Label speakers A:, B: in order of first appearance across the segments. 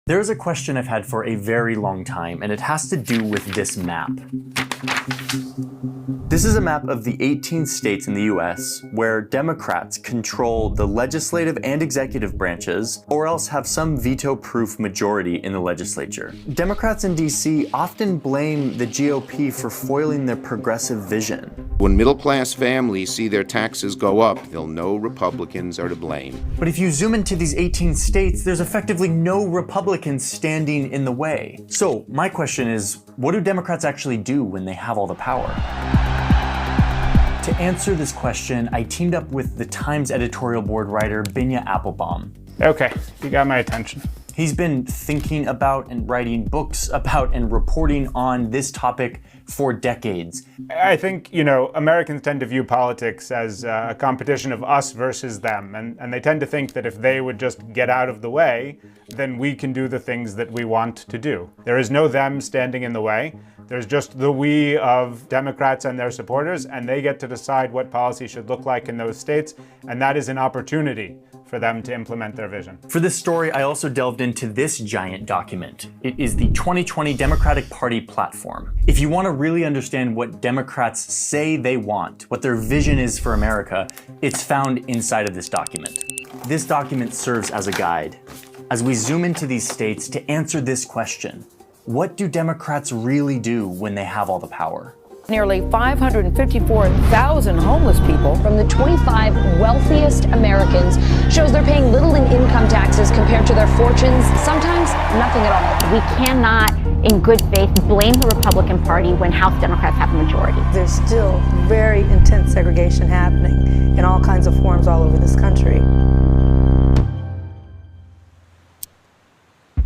A: There's a question I've had for a very long time, and it has to do with this map. This is a map of the 18 states in the US where Democrats control the legislative and executive branches, or else have some veto-proof majority in the legislature. Democrats in DC often blame the GOP for foiling their progressive vision.
B: When middle-class families see their taxes go up, they'll know Republicans are to blame.
A: But if you zoom into these 18 states, there's effectively no Republicans standing in the way. So my question is, what do Democrats actually do when they have all the power? To answer this question, I teamed up with the Times editorial board writer Binya Appelbaum.
C: Okay, you got my attention.
A: He's been thinking about and writing books about and reporting on this topic for decades.
C: I think, Americans tend to view politics as a competition of us versus them, and they tend to think that if they would just get out of the way, then we can do the things that we want to do. There is no them standing in the way. There's just the we of Democrats and their supporters, and they get to decide what policy should look like in those states, and that is an opportunity for them to implement their vision.
A: For this story, I also delved into this giant document. It is the 2020 Democratic Party platform. If you want to really understand what Democrats say they want, what their vision is for America, it's found inside of this document. This document serves as a guide as we zoom into these states to answer this question. What do Democrats really do when they have all the power?
D: Nearly 554,000 homeless people
E: from the 25 wealthiest Americans shows they're paying little in income taxes compared to their fortunes, sometimes nothing at all.
F: We cannot, in good faith, blame the Republican Party when House Democrats have a majority.
G: There's still very intense segregation happening in all kinds of forms all over this country.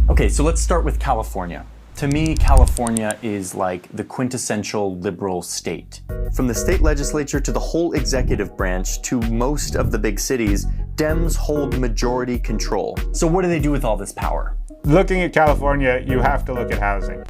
A: Okay, so let's start with California. To me, California is like the quintessential liberal state. From the state legislature to the whole executive branch to most of the big cities, Dems hold majority control. So what do they do with all this power?
C: Looking at California, you have to look at housing.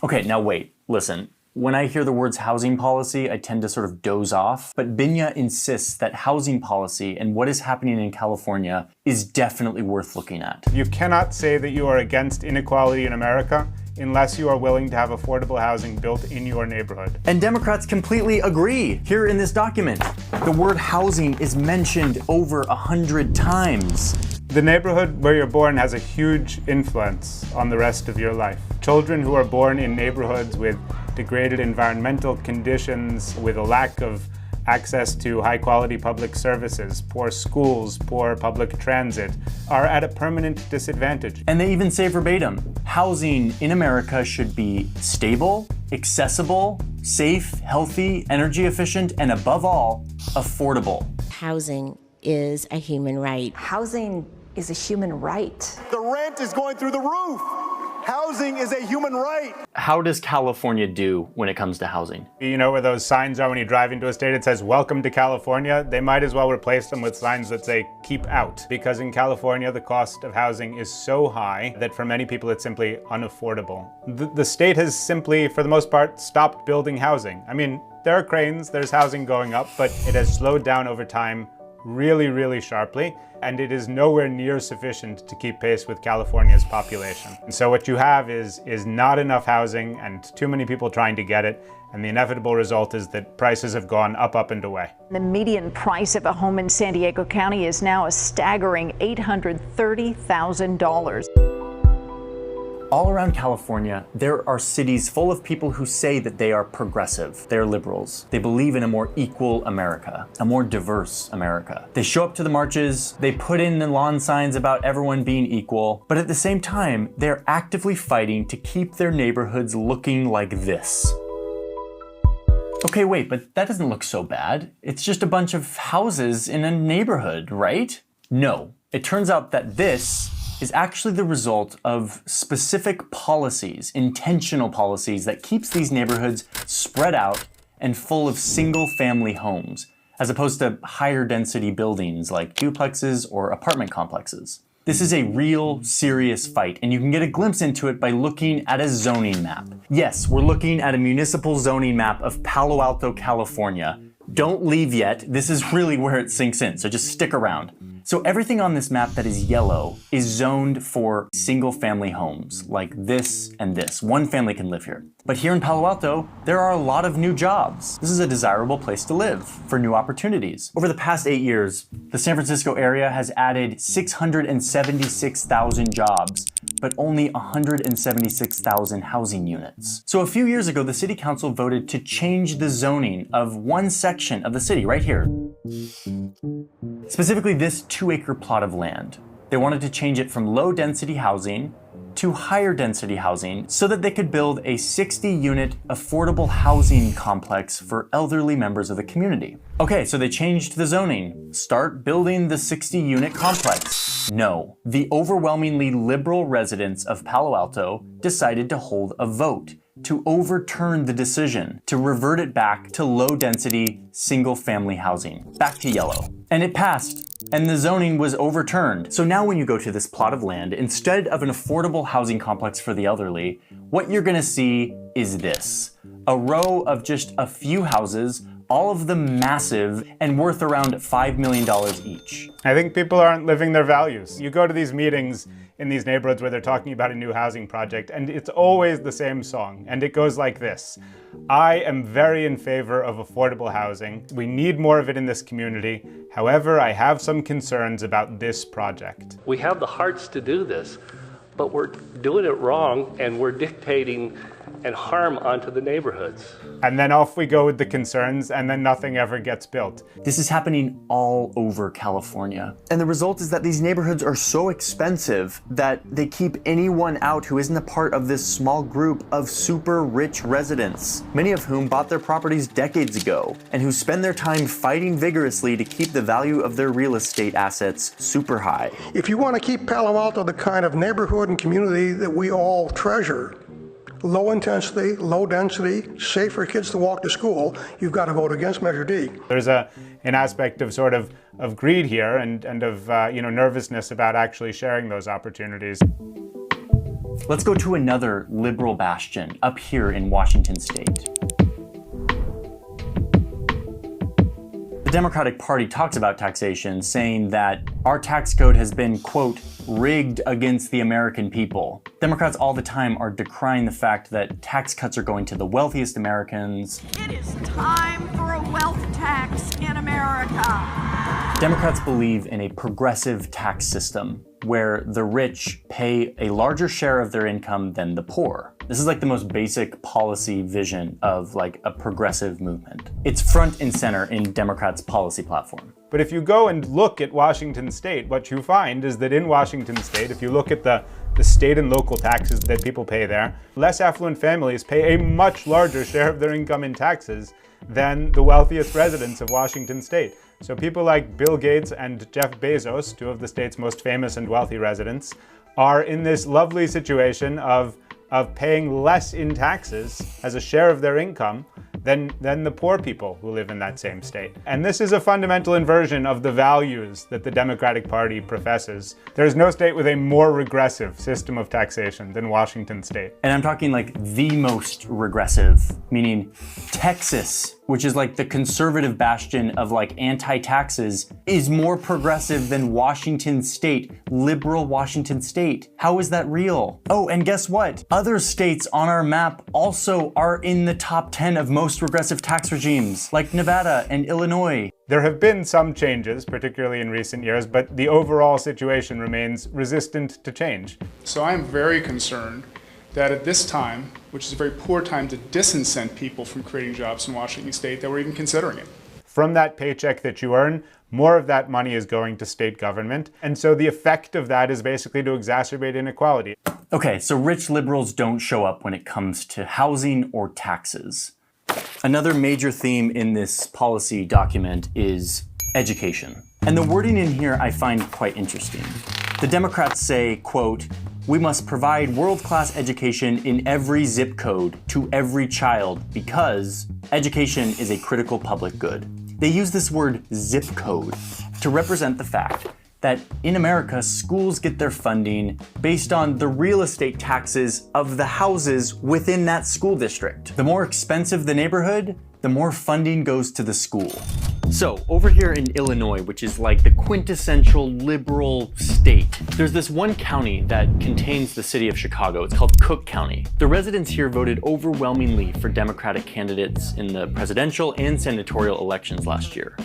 A: Okay, now wait, listen. When I hear the words housing policy, I tend to sort of doze off, but Binya insists that housing policy and what is happening in California is definitely worth looking at.
C: You cannot say that you are against inequality in America unless you are willing to have affordable housing built in your neighborhood.
A: And Democrats completely agree. Here in this document, the word housing is mentioned over 100 times.
C: The neighborhood where you're born has a huge influence on the rest of your life. Children who are born in neighborhoods with degraded environmental conditions, with a lack of access to high-quality public services, poor schools, poor public transit, are at a permanent disadvantage.
A: And they even say verbatim, housing in America should be stable, accessible, safe, healthy, energy efficient, and above all, affordable.
H: Housing is a human right.
G: Housing is a human right.
I: The rent is going through the roof. Housing is a human right.
A: How does California do when it comes to housing?
C: You know where those signs are when you drive into a state, it says, "Welcome to California"? They might as well replace them with signs that say, "Keep out." Because in California, the cost of housing is so high that for many people, it's simply unaffordable. The state has simply, for the most part, stopped building housing. I mean, there are cranes, there's housing going up, but it has slowed down over time really, really sharply, and it is nowhere near sufficient to keep pace with California's population. And so what you have is not enough housing and too many people trying to get it, and the inevitable result is that prices have gone up and away.
D: The median price of a home in San Diego County is now a staggering $830,000.
A: All around California, there are cities full of people who say that they are progressive, they're liberals. They believe in a more equal America, a more diverse America. They show up to the marches, they put in the lawn signs about everyone being equal, but at the same time, they're actively fighting to keep their neighborhoods looking like this. Okay, wait, but that doesn't look so bad. It's just a bunch of houses in a neighborhood, right? No, it turns out that this is actually the result of specific policies, intentional policies that keeps these neighborhoods spread out and full of single-family homes, as opposed to higher density buildings like duplexes or apartment complexes. This is a real, serious fight, and you can get a glimpse into it by looking at a zoning map. Yes, we're looking at a municipal zoning map of Palo Alto, California. Don't leave yet, this is really where it sinks in, so just stick around. So everything on this map that is yellow is zoned for single-family homes, like this and this. One family can live here. But here in Palo Alto, there are a lot of new jobs. This is a desirable place to live for new opportunities. Over the past 8 years, the San Francisco area has added 676,000 jobs, but only 176,000 housing units. So a few years ago, the city council voted to change the zoning of one section of the city right here. Specifically this 2-acre plot of land. They wanted to change it from low-density housing to higher density housing so that they could build a 60-unit affordable housing complex for elderly members of the community. Okay, so they changed the zoning. Start building the 60-unit complex. No, the overwhelmingly liberal residents of Palo Alto decided to hold a vote to overturn the decision, to revert it back to low-density, single-family housing, back to yellow. And it passed, and the zoning was overturned. So now when you go to this plot of land, instead of an affordable housing complex for the elderly, what you're gonna see is this. A row of just a few houses, all of them massive and worth around $5 million each.
C: I think people aren't living their values. You go to these meetings in these neighborhoods where they're talking about a new housing project, and it's always the same song, and it goes like this. I am very in favor of affordable housing. We need more of it in this community. However, I have some concerns about this project.
J: We have the hearts to do this, but we're doing it wrong, and we're dictating and harm onto the neighborhoods.
C: And then off we go with the concerns, and then nothing ever gets built.
A: This is happening all over California. And the result is that these neighborhoods are so expensive that they keep anyone out who isn't a part of this small group of super rich residents, many of whom bought their properties decades ago, and who spend their time fighting vigorously to keep the value of their real estate assets super high.
K: If you want to keep Palo Alto the kind of neighborhood and community that we all treasure, low intensity, low density, safe for kids to walk to school, you've got to vote against Measure D.
C: There's an aspect of sort of greed here and of nervousness about actually sharing those opportunities.
A: Let's go to another liberal bastion up here in Washington State. The Democratic Party talks about taxation, saying that our tax code has been, quote, rigged against the American people. Democrats all the time are decrying the fact that tax cuts are going to the wealthiest Americans.
L: It is time for a wealth tax in America.
A: Democrats believe in a progressive tax system where the rich pay a larger share of their income than the poor. This is like the most basic policy vision of like a progressive movement. It's front and center in Democrats' policy platform.
C: But if you go and look at Washington State, what you find is that in Washington State, if you look at the state and local taxes that people pay there, less affluent families pay a much larger share of their income in taxes than the wealthiest residents of Washington State. So people like Bill Gates and Jeff Bezos, two of the state's most famous and wealthy residents, are in this lovely situation of paying less in taxes as a share of their income than the poor people who live in that same state. And this is a fundamental inversion of the values that the Democratic Party professes. There's no state with a more regressive system of taxation than Washington State.
A: And I'm talking like the most regressive, meaning Texas, which is like the conservative bastion of like anti-taxes, is more progressive than Washington State, liberal Washington State. How is that real? Oh, and guess what? Other states on our map also are in the top 10 of most regressive tax regimes, like Nevada and Illinois.
C: There have been some changes, particularly in recent years, but the overall situation remains resistant to change.
M: So I am very concerned that at this time, which is a very poor time to disincent people from creating jobs in Washington State, that we're even considering it.
C: From that paycheck that you earn, more of that money is going to state government. And so the effect of that is basically to exacerbate inequality.
A: Okay, so rich liberals don't show up when it comes to housing or taxes. Another major theme in this policy document is education. And the wording in here I find quite interesting. The Democrats say, quote, "We must provide world-class education in every zip code to every child because education is a critical public good." They use this word zip code to represent the fact that in America, schools get their funding based on the real estate taxes of the houses within that school district. The more expensive the neighborhood, the more funding goes to the school. So, over here in Illinois, which is like the quintessential liberal state, there's this one county that contains the city of Chicago. It's called Cook County. The residents here voted overwhelmingly for Democratic candidates in the presidential and senatorial elections last year.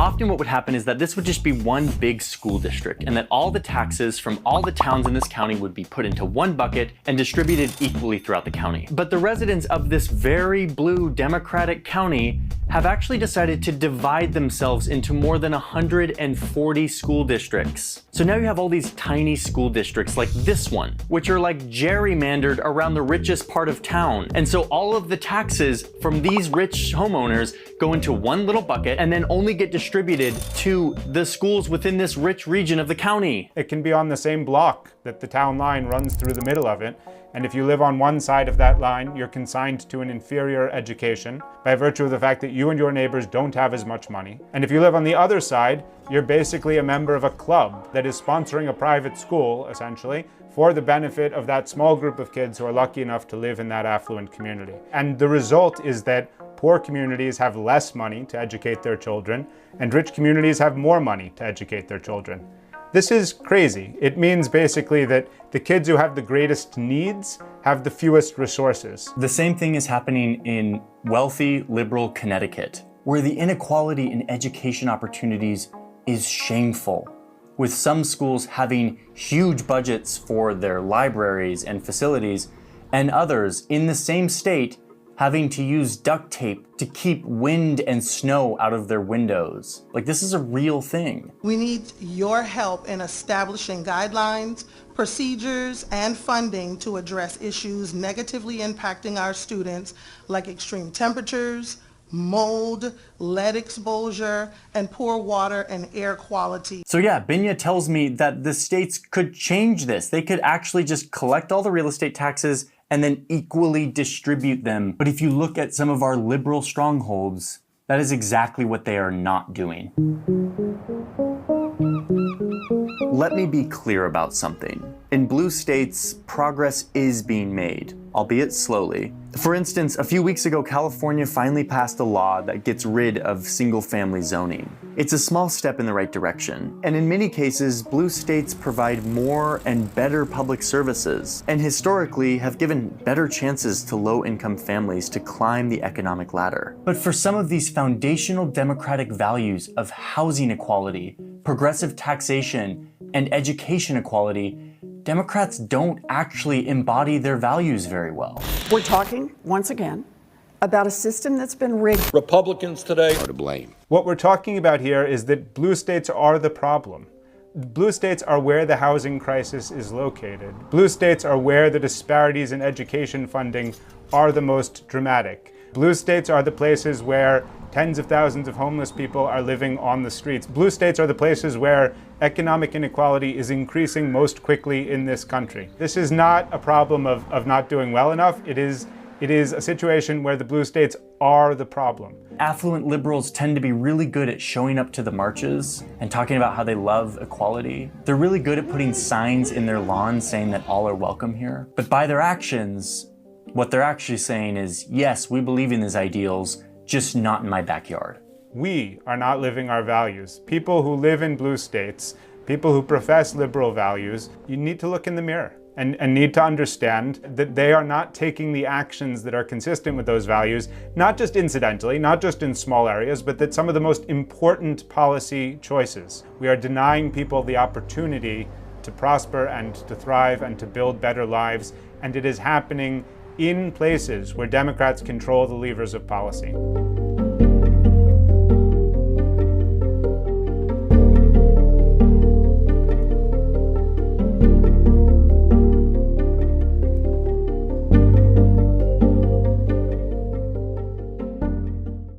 A: Often what would happen is that this would just be one big school district, and that all the taxes from all the towns in this county would be put into one bucket and distributed equally throughout the county. But the residents of this very blue Democratic county have actually decided to divide themselves into more than 140 school districts. So now you have all these tiny school districts like this one, which are like gerrymandered around the richest part of town. And so all of the taxes from these rich homeowners go into one little bucket and then only get distributed to the schools within this rich region of the county.
C: It can be on the same block that the town line runs through the middle of it. And if you live on one side of that line, you're consigned to an inferior education by virtue of the fact that you and your neighbors don't have as much money. And if you live on the other side, you're basically a member of a club that is sponsoring a private school, essentially, for the benefit of that small group of kids who are lucky enough to live in that affluent community. And the result is that poor communities have less money to educate their children, and rich communities have more money to educate their children. This is crazy. It means basically that the kids who have the greatest needs have the fewest resources.
A: The same thing is happening in wealthy, liberal Connecticut, where the inequality in education opportunities is shameful, with some schools having huge budgets for their libraries and facilities, and others in the same state having to use duct tape to keep wind and snow out of their windows. Like, this is a real thing.
N: We need your help in establishing guidelines, procedures, and funding to address issues negatively impacting our students, like extreme temperatures, mold, lead exposure, and poor water and air quality.
A: So yeah, Binya tells me that the states could change this. They could actually just collect all the real estate taxes and then equally distribute them. But if you look at some of our liberal strongholds, that is exactly what they are not doing. Let me be clear about something. In blue states, progress is being made, albeit slowly. For instance, a few weeks ago, California finally passed a law that gets rid of single-family zoning. It's a small step in the right direction, and in many cases, blue states provide more and better public services, and historically have given better chances to low-income families to climb the economic ladder. But for some of these foundational democratic values of housing equality, progressive taxation, and education equality, Democrats don't actually embody their values very well.
L: We're talking, once again, about a system that's been rigged.
B: Republicans today are to blame.
C: What we're talking about here is that blue states are the problem. Blue states are where the housing crisis is located. Blue states are where the disparities in education funding are the most dramatic. Blue states are the places where tens of thousands of homeless people are living on the streets. Blue states are the places where economic inequality is increasing most quickly in this country. This is not a problem of not doing well enough. It is a situation where the blue states are the problem.
A: Affluent liberals tend to be really good at showing up to the marches and talking about how they love equality. They're really good at putting signs in their lawns saying that all are welcome here. But by their actions, what they're actually saying is, yes, we believe in these ideals, just not in my backyard.
C: We are not living our values. People who live in blue states, people who profess liberal values, you need to look in the mirror and need to understand that they are not taking the actions that are consistent with those values, not just incidentally, not just in small areas, but that some of the most important policy choices. We are denying people the opportunity to prosper and to thrive and to build better lives, and it is happening in places where Democrats control the levers of policy.